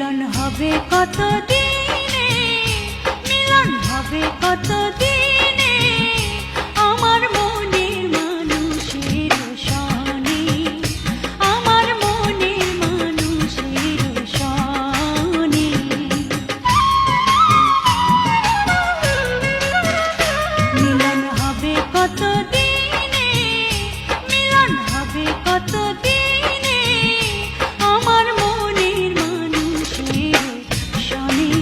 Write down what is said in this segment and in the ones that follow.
মিলন হবে কত দিনে, মিলন হবে কত দিনে, আমার মনের মানুষের সনে, আমার মনের মানুষের সনে। মিলন হবে কত দিনে, মিলন হবে কত দিনে, আমার মনের মানুষের সনে,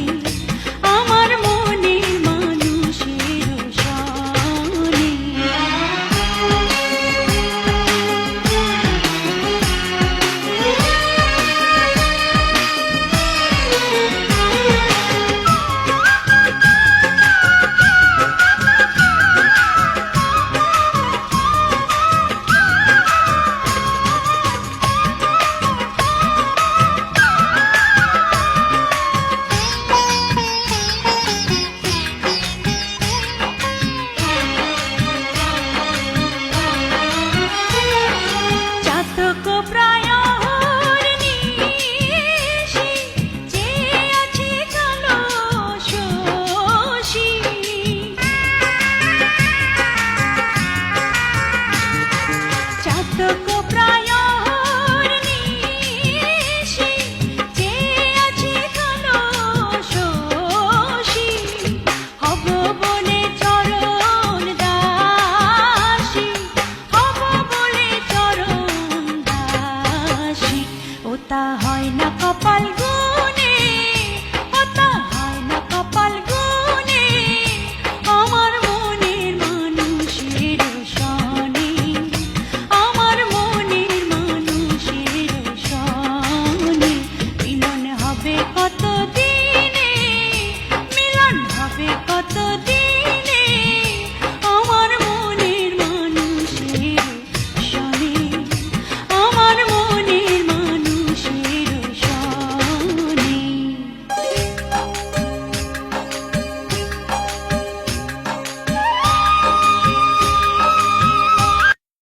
আমার মনের মানুষের সনে। চাতক প্রায় নিশি, চেয়ে আছে কালো শশী। চাতক প্রায় নিশি, চেয়ে আছে কালো শশী। হব বলে চরণ দাসী, হব বলে চরণ দাসী, ও তা হয় না কপাল গো।